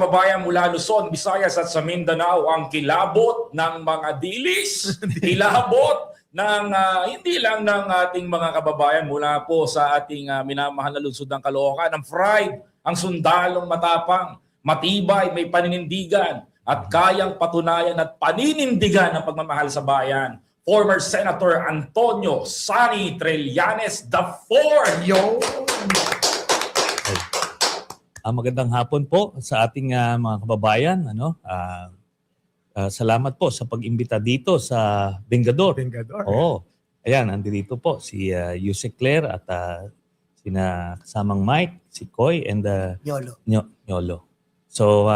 kababayan mula Luzon, Visayas at sa Mindanao ang kilabot ng mga dilis, kilabot ng hindi lang ng ating mga kababayan mula po sa ating minamahal na lungsod ng Caloocan, ang pride, ang sundalong matapang, matibay, may paninindigan at kayang patunayan at paninindigan ang pagmamahal sa bayan. Former Senator Antonio Sonny Trillanes IV. Yo! Magandang hapon po sa ating mga kababayan. Salamat po sa pag-imbita dito sa Vengador. Vengador. Oo. Ayan, andito po si Yusek Claire at sina kasamang Mike, si Koy, and Nyolo. So,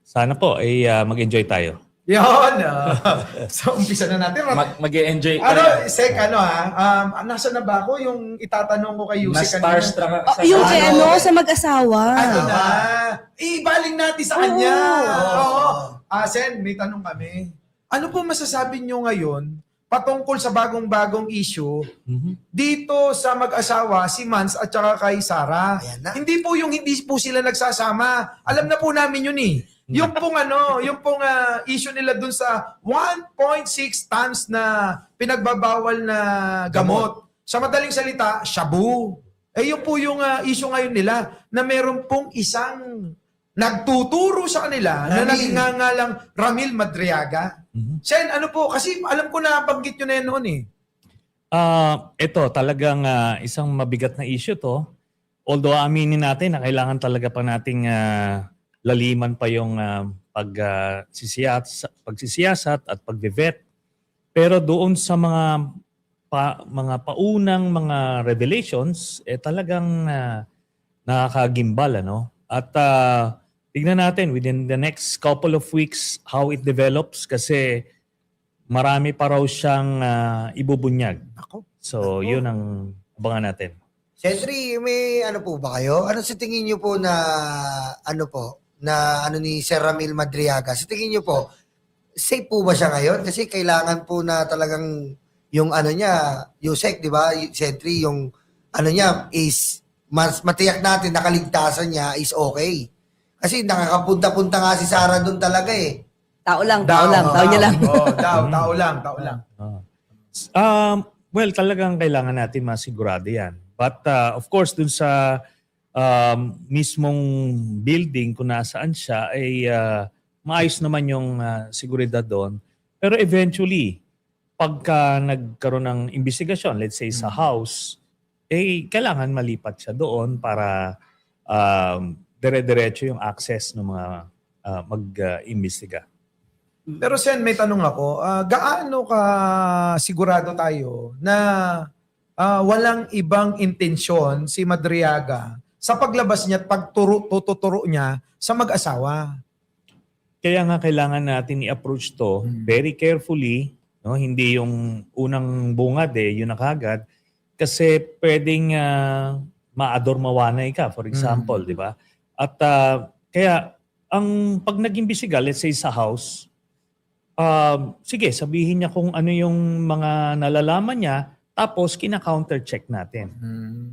sana po ay mag-enjoy tayo. Yun! So, umpisa na natin. Mag-e-enjoy ka. Sek, nasa na ba ako yung itatanong ko kay Yusek kanina? Na-starstruck. Yung kay sa mag-asawa. Na? Ibaling natin sa kanya. Oo. Sen, may tanong kami. Ano po masasabi nyo ngayon patungkol sa bagong-bagong issue dito sa mag-asawa, si Mans at saka kay Sarah? Hindi po yung hindi po sila nagsasama. Alam na po namin yun eh. Yung pong issue nila dun sa 1.6 tons na pinagbabawal na gamot. Sa madaling salita, shabu. Yun po yung issue ngayon nila na meron pong isang nagtuturo sa kanila na nagngangalang Ramil Madriaga. Sen, ano po? Kasi alam ko na banggit nyo na yan noon eh. Ito, talagang isang mabigat na issue to. Although aminin natin na kailangan talaga pa nating laliman pa yung pagsisiyasat at pagbe-vet. Pero doon sa mga paunang mga revelations, talagang nakakagimbal. At tignan natin within the next couple of weeks how it develops kasi marami pa raw siyang ibubunyag. So, yun ang abangan natin. Siyempre, may ano po ba kayo? Ano sa tingin niyo po na ni Sir Ramil Madriaga? Sa tingin niyo po, safe po ba siya ngayon? Kasi kailangan po na talagang yung Yusek, di ba? Siyempre, yung niya is mas matiyak natin na kaligtasan niya is okay. Kasi nakakapunta-punta nga si Sarah doon talaga eh. Tao niya lang. Tao lang. Well, talagang kailangan natin masigurado yan. But of course, dun sa mismong building kung nasaan siya ay maayos naman yung seguridad doon. Pero eventually, pagka nagkaroon ng investigasyon, let's say sa house, kailangan malipat siya doon para dire-diretso yung access ng mga mag-imbestiga. Pero Sen, may tanong ako. Gaano ka sigurado tayo na walang ibang intensyon si Madriaga sa paglabas niya at pagtuturo niya sa mag-asawa? Kaya nga kailangan natin i-approach to very carefully, no? Hindi yung unang bungad yun na kagad. Kasi pwedeng maador-mawanay ka, for example, di ba? At kaya ang pag nag-imbestiga, let's say sa house, sige, sabihin niya kung ano yung mga nalalaman niya, tapos kina-counter check natin.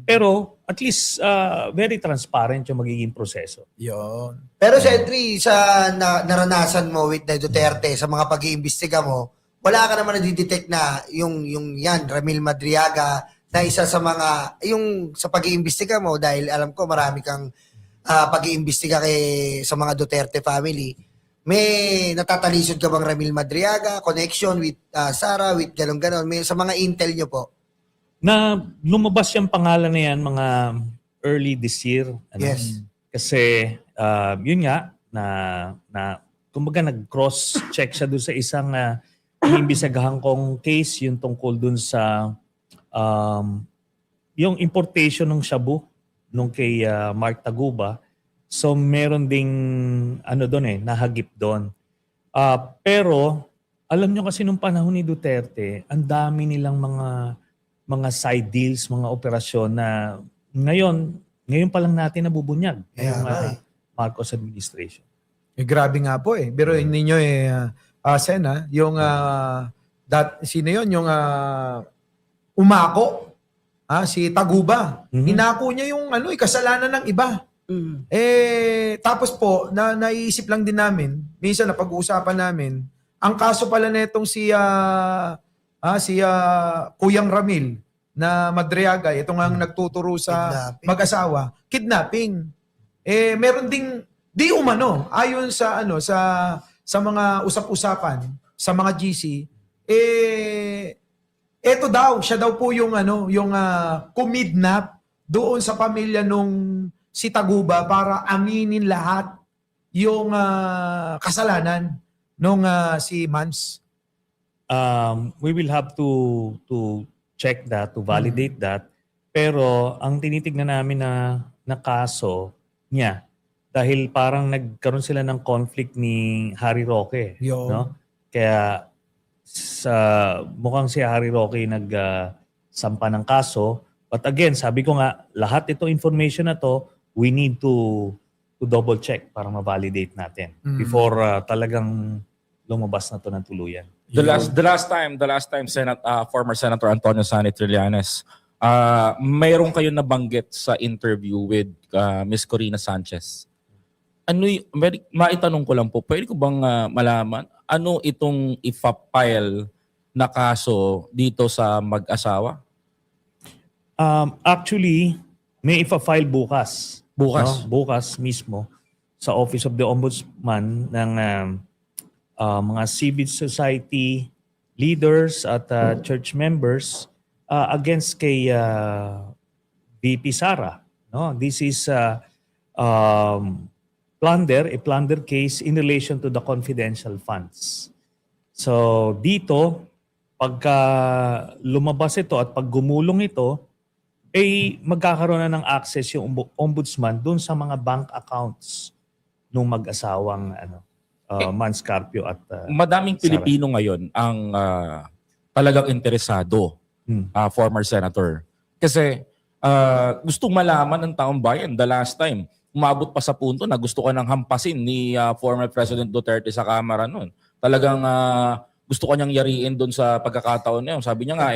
Pero at least very transparent yung magiging proseso. Yun. Pero siyempre, sa naranasan mo with Duterte, sa mga pag-iimbestiga mo, wala ka naman nadidetect na yung Ramil Madriaga, na isa sa mga, yung sa pag-iimbestiga mo, dahil alam ko marami kang pag-iimbestiga sa mga Duterte family, may natatalisod ka bang Ramil Madriaga, connection with Sarah, with ganon-ganon, may sa mga intel nyo po? Na lumabas yung pangalan na yan mga early this year. Yes. Kasi yun nga, na kumbaga nag-cross-check siya doon sa isang inimbisagahan kong case, yung tungkol doon sa yung importation ng shabu nung kay Mark Taguba. So meron ding doon nahagip doon. Pero alam nyo kasi nung panahon ni Duterte, ang dami nilang mga side deals, mga operasyon na ngayon pa lang natin nabubunyag ngayong Marcos administration. Grabe nga po eh. Pero ninyo Sen, yung sino yun? Yung umako. Si Taguba. Inako niya yung kasalanan ng iba. Tapos po, naiisip lang din namin, minsan na pag-uusapan namin, ang kaso pala netong si Kuyang Ramil na Madriaga, ito nga ang nagtuturo sa Kidnapping. mag-asawa, kidnapping. Meron ding di umano ayon sa sa mga usap-usapan sa mga GC, eto daw, siya daw po yung kumidnap doon sa pamilya nung si Taguba para aminin lahat yung kasalanan nung si Mans. We will have to check that, to validate that. Pero ang tinitignan namin na kaso niya, dahil parang nagkaroon sila ng conflict ni Harry Roque. Yo. No? Kaya mukhang si Harry Roque nagsampa ng kaso. But again, sabi ko nga, lahat ito information na to, we need to double check para ma-validate natin before talagang lumabas na to ng tuluyan. The last time former Senator Antonio Sani Trillanes, mayroon kayo nabanggit sa interview with Miss Corina Sanchez. Maitanong ko lang po, pwede ko bang malaman ano itong ipa-file na kaso dito sa mag-asawa? Actually, may ipa-file bukas. Bukas? No? Bukas mismo sa Office of the Ombudsman ng mga civil society leaders at church members against kay VP Sara. No? This is a plunder case in relation to the confidential funds. So dito, pagka lumabas ito at pag gumulong ito, magkakaroon na ng access yung ombudsman dun sa mga bank accounts ng mag-asawang Mans Carpio at Madaming Sara. Pilipino ngayon ang talagang interesado, former senator. Kasi gustong malaman ng taong bayan the last time. Umabot pa sa punto na gusto ka nang hampasin ni former President Duterte sa Kamara noon. Talagang gusto ka niyang yariin doon sa pagkakataon na yun. Sabi niya nga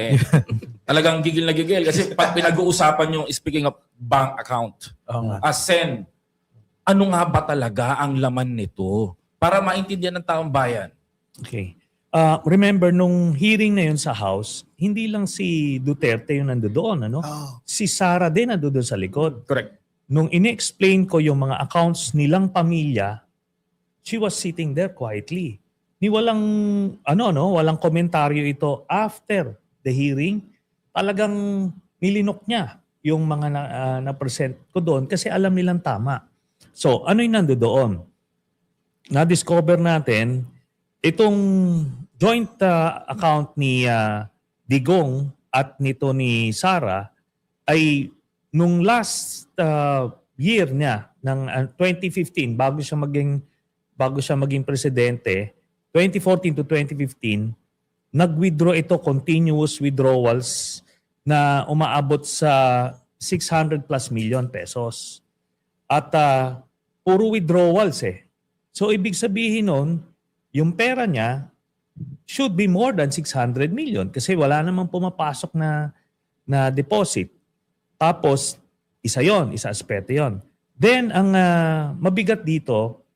talagang gigil na gigil. Kasi pag pinag-uusapan yung speaking of bank account, Sen, ano nga ba talaga ang laman nito? Para maintindihan ng taong bayan. Okay. Remember, nung hearing na yun sa House, hindi lang si Duterte yung nandoon, ano? Si Sara din nandoon sa likod. Correct. Nung in-explain ko yung mga accounts nilang pamilya, she was sitting there quietly. Walang komentaryo ito after the hearing. Talagang nilinok niya yung mga na-present ko doon kasi alam nilang tama. So, ano yung nandoon? Na-discover natin itong joint account ni Digong at nito ni Sara ay nung last year niya ng 2015 bago siya maging presidente, 2014 to 2015, nag-withdraw ito, continuous withdrawals na umaabot sa 600 plus million pesos. At puro withdrawals So ibig sabihin nun, yung pera niya should be more than 600 million kasi wala namang pumapasok na deposit. Tapos, isa aspeto yon. Then, ang mabigat dito,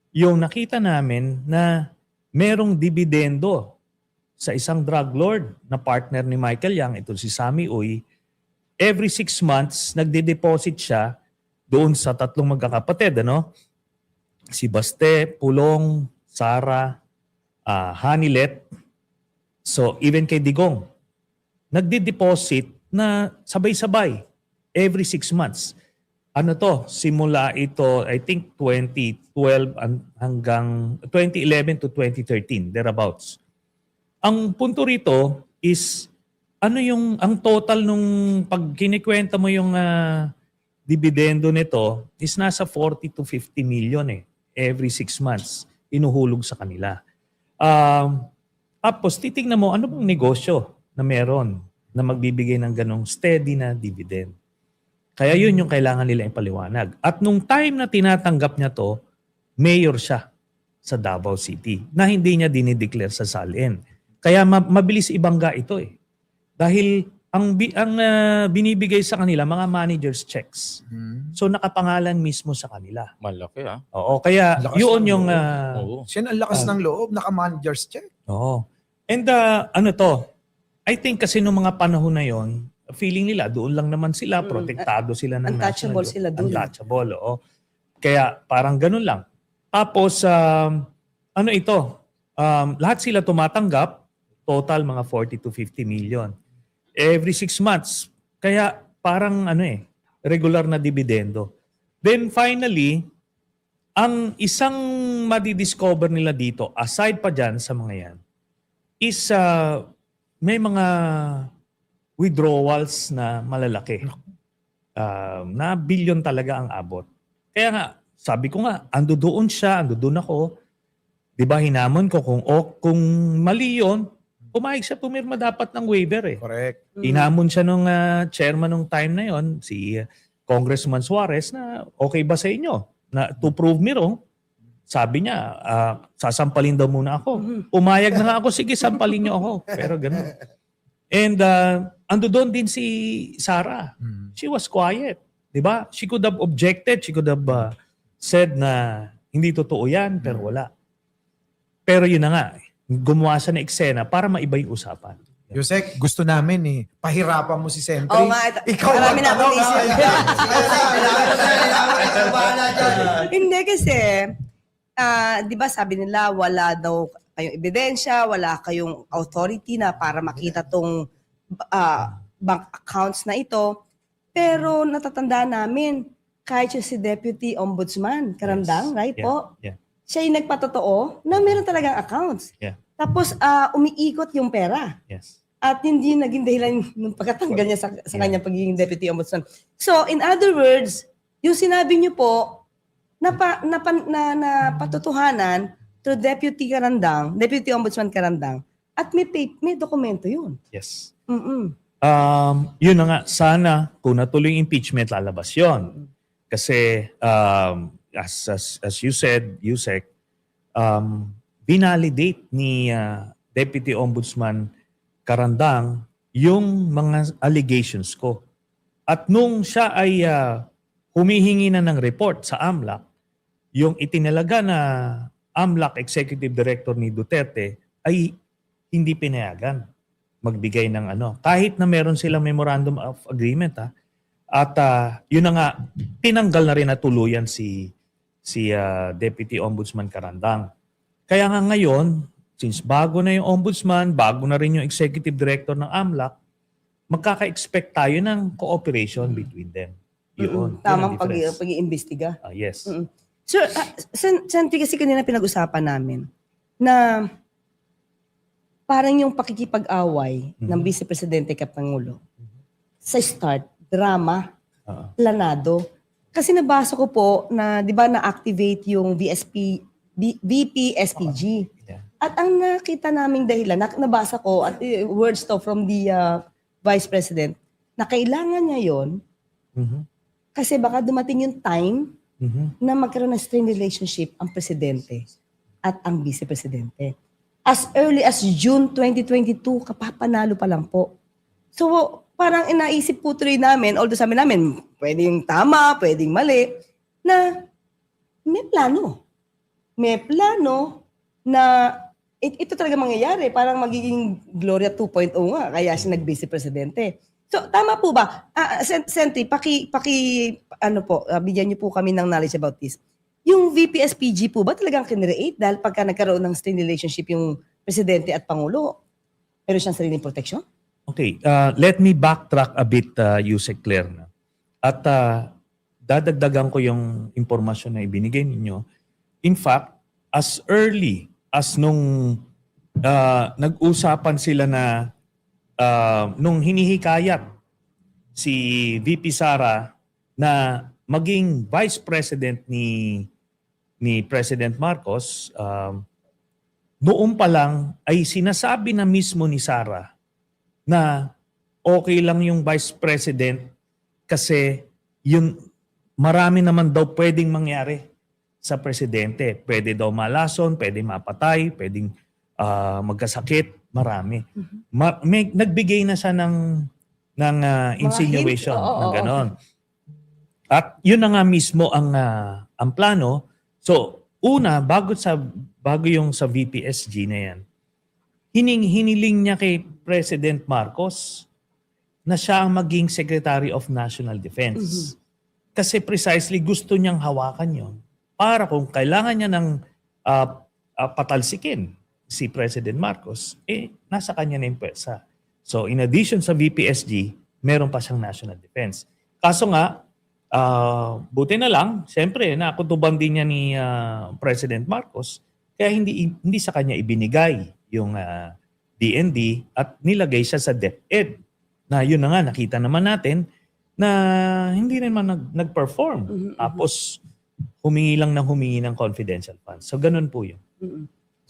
yung nakita namin na merong dividendo sa isang drug lord na partner ni Michael Yang, ito si Sammy Uy. Every 6 months, nagde-deposit siya doon sa tatlong magkakapatid. Si Baste, Pulong, Sara, Hanilet. So, even kay Digong. Nagde-deposit na sabay-sabay. Every 6 months. Simula ito, I think 2012 hanggang 2011 to 2013, thereabouts. Ang punto rito is, ang total nung pag kinikwenta mo yung dividendo nito is nasa 40 to 50 million every 6 months. Inuhulog sa kanila. Tapos titignan mo, ano bang negosyo na meron na magbibigay ng ganong steady na dividend. Kaya yun yung kailangan nila ipaliwanag. At nung time na tinatanggap niya to, mayor siya sa Davao City na hindi niya dinideclare sa SALN. Kaya mabilis ibangga ito Dahil binibigay sa kanila mga managers checks. So nakapangalan mismo sa kanila. Malaki ah. Oo, kaya Lakas yun ng yung loob. Oo. Siya ang lakas ng loob, naka-manager's check. oo. And ano to? I think kasi nung mga panahon na yon, feeling nila doon lang naman sila, protektado sila ng Untouchable national. sila doon. Untouchable, oo. Kaya parang ganun lang. Tapos ano ito? Lahat sila tumatanggap, total mga 40 to 50 million. Every 6 months. Kaya parang regular na dividendo. Then finally, ang isang madidiscover nila dito, aside pa dyan sa mga yan, is may mga withdrawals na malalaki. Na billion talaga ang abot. Kaya nga, sabi ko nga, ando doon siya, ando doon ako. Di ba hinamon ko kung mali yun, pumayag siya, pumirma dapat ng waiver eh. Correct. Hinamon siya nung chairman nung time na yon, si Congressman Suarez, na okay ba sa inyo? Na to prove me wrong, sabi niya, sasampalin daw muna ako. Umayag na nga ako, sige, sampalin niyo ako. Pero gano'n. And ando doon din si Sara. She was quiet. Di ba? She could have objected. She could have said na hindi totoo yan, pero wala. Pero yun na nga, gumawa siya ng eksena para maiba yung usapan. Yusek, gusto namin pahirapan mo si Sentry. Oo nga, Ikaw marami ang na akong tanong, isip. Hindi kasi, di ba sabi nila wala daw kayong ebidensya, wala kayong authority na para makita tong bank accounts na ito. Pero natatandaan namin, kahit si Deputy Ombudsman, Karandang, right Yeah. po? Yeah. Siya yung nagpatotoo na meron talagang accounts. Yeah. Tapos umiikot yung pera. Yes. At hindi naging dahilan ng pagkatanggal niya sa kanyang pagiging Deputy Ombudsman. So, in other words, yung sinabi niyo po, na patutuhanan to Deputy Karandang, Deputy Ombudsman Karandang, at may dokumento yun. Yes. Mm-mm. Yun na nga, sana kung natuloy yung impeachment, lalabas yun. Kasi as you said, Yusek, binalidate ni Deputy Ombudsman Karandang yung mga allegations ko. At nung siya ay humihingi na ng report sa AMLAC, yung itinalaga na AMLAC Executive Director ni Duterte ay hindi pinayagan magbigay ng kahit na meron silang memorandum of agreement at yun na nga tinanggal na rin na tuluyan si Deputy Ombudsman Karandang. Kaya nga ngayon, since bago na yung ombudsman, bago na rin yung executive director ng AMLAC, magkaka-expect tayo ng cooperation between them. Yun. Tamang Yun ang difference. pag-iimbestiga. Yes. So, Sentry, kasi kanina pinag-usapan namin na parang yung pakikipag-away ng Vice Presidente kay Pangulo sa start, drama, planado. Kasi nabasa ko po na, di ba, na-activate yung VP SPG. Yeah. At ang nakita naming dahilan, nabasa ko, at words to from the Vice President, na kailangan niya yon Mhm. kasi baka dumating yung time Mhm. na magkaroon ng strained relationship ang Presidente at ang Vice Presidente. As early as June 2022, kapapanalo pa lang po. So, parang inaisip po tuloy namin, although sabi namin, pwedeng tama, pwedeng mali, na may plano. May plano na ito talaga mangyayari. Parang magiging Gloria 2.0 nga, kaya siya nag-Vice Presidente. So, tama po ba? Sentry, bigyan niyo po kami ng knowledge about this. Yung VP-SPG po ba talagang kinreate dahil pagka nagkaroon ng strained relationship yung Presidente at Pangulo, meron siyang sariling protection? Okay, let me backtrack a bit, Yusek Claire. At dadagdagan ko yung impormasyon na ibinigay ninyo. In fact, as early as nung nag-usapan sila na nung hinihikayat si VP Sara na maging Vice President ni President Marcos, noon pa lang ay sinasabi na mismo ni Sara na okay lang yung Vice President kasi yung marami naman daw pwedeng mangyari sa Presidente. Pwede daw malason, pwede mapatay, pwedeng magkasakit, marami. Nagbigay na siya ng ng insinuation hint. Oo, ng oo, ganon. At yun na nga mismo ang plano. So, una, bago yung sa VPSG na yan, hiniling niya kay President Marcos na siya ang maging Secretary of National Defense. Kasi precisely gusto niyang hawakan yon para kung kailangan niya ng patalsikin si President Marcos, nasa kanya na yung pwersa. So in addition sa VPSG, meron pa siyang National Defense. Kaso nga, buti na lang, siyempre, nakutuban din niya ni President Marcos, kaya hindi sa kanya ibinigay yung DND at nilagay siya sa DepEd. Na yun na nga, nakita naman natin na hindi naman nag-perform. Tapos, humingi ng confidential funds. So, ganun po yun.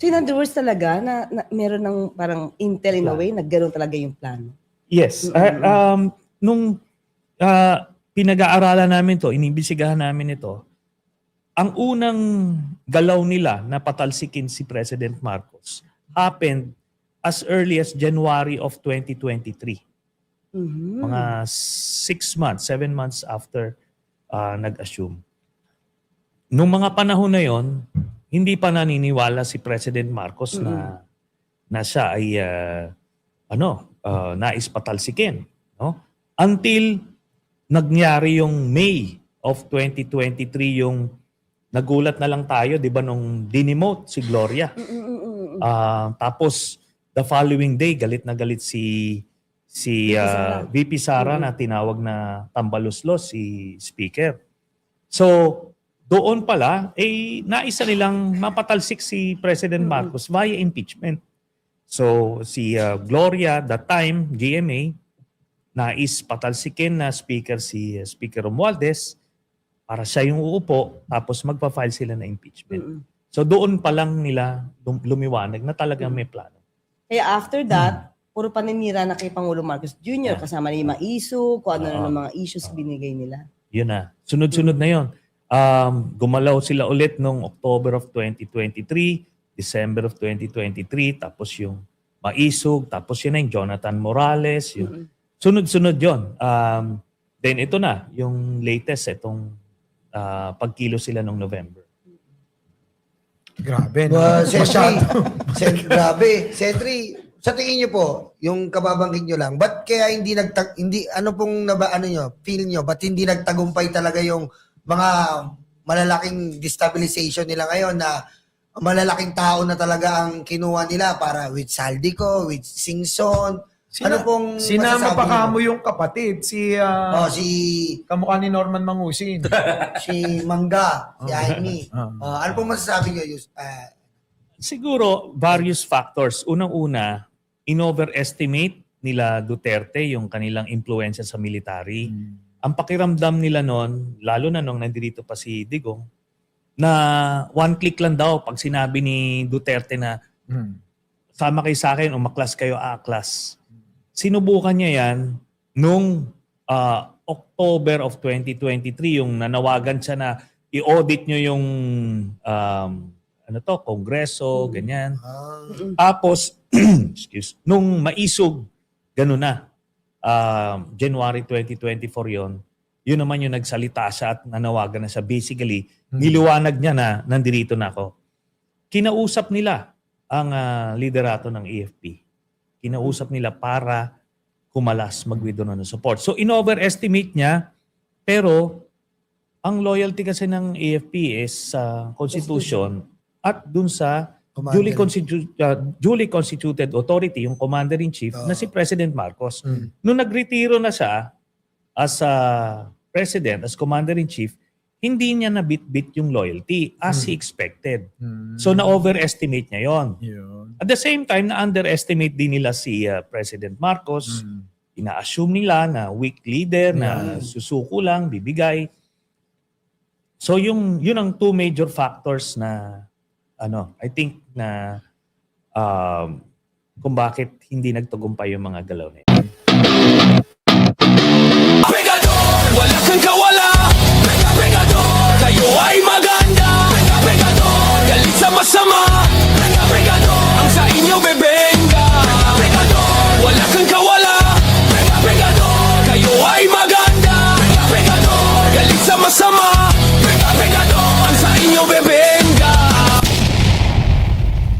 So in other words talaga, na meron ng parang intel in a way, na gano'n talaga yung plano. Yes. Nung pinag-aaralan namin to, inibisigahan namin ito, ang unang galaw nila na patalsikin si President Marcos happened as early as January of 2023. Mga 6 months, 7 months after nag-assume. Nung mga panahon na yon, hindi pa naniniwala si President Marcos na siya ay nais patalsikin, no? Until nagyari yung May of 2023, yung nagulat na lang tayo, 'di ba, nung dinemote si Gloria. Tapos the following day galit na galit si VP Sara na tinawag na tambaluslos si Speaker. So doon pala, naisa nilang mapatalsik si President Marcos via impeachment. So si Gloria, that time, GMA, nais patalsikin na speaker si Speaker Romualdez para siya yung uupo, tapos magpa-file sila na impeachment. So doon pa lang nila lumiwanag na talagang may plano. Kaya after that, puro paninira na kay Pangulo Marcos Jr. Kasama na yung mga issue, kung ano na ng mga issues binigay nila. Yun na. Sunod-sunod na yun. Gumalaw sila ulit noong October of 2023, December of 2023, tapos yung Maisog, tapos yun na yung Jonathan Morales. Yung sunod-sunod yun. Then ito na, yung latest, itong pagkilo sila noong November. Grabe, no? Grabe. Sentry, sa tingin niyo po, yung kababanggit niyo lang, ba't kaya feel niyo, ba't hindi nagtagumpay talaga yung mga malalaking destabilization nila ngayon na malalaking tao na talaga ang kinuha nila para with Saldico, with Singson. Ano pong sinama masasabi pa kamo niyo? yung kapatid, si kamukha ni Norman Mangusin. Si Mangga, si Aimee. Ano pong masasabi niyo? Siguro, various factors. Unang-una, in-overestimate nila Duterte yung kanilang impluensya sa military. Ang pakiramdam nila noon, lalo na nung nandito pa si Digong, na one click lang daw pag sinabi ni Duterte na sama kayo sa akin, umaklas kayo, aaklas. Sinubukan niya yan nung October of 2023, yung nanawagan siya na i-audit nyo yung Kongreso, ganyan. Tapos, nung Maisog, gano'n na. January 2024 yun naman yung nagsalita siya at nanawagan na siya. Basically, niliwanag niya na nandito na ako. Kinausap nila ang liderato ng AFP. Kinausap nila para kumalas, mag-withdraw ng support. So, in-overestimate niya, pero ang loyalty kasi ng AFP is sa Constitution at dun sa duly constituted authority, yung Commander-in-Chief, na si President Marcos. Nung nagretiro na siya as President, as Commander-in-Chief, hindi niya nabit-bit yung loyalty as he expected. So na-overestimate niya yon. At the same time, na-underestimate din nila si President Marcos. Ina-assume nila na weak leader, na susuko lang, bibigay. So yun ang two major factors na I think na kung bakit hindi nagtagumpay yung mga galaw na yun. Wala kang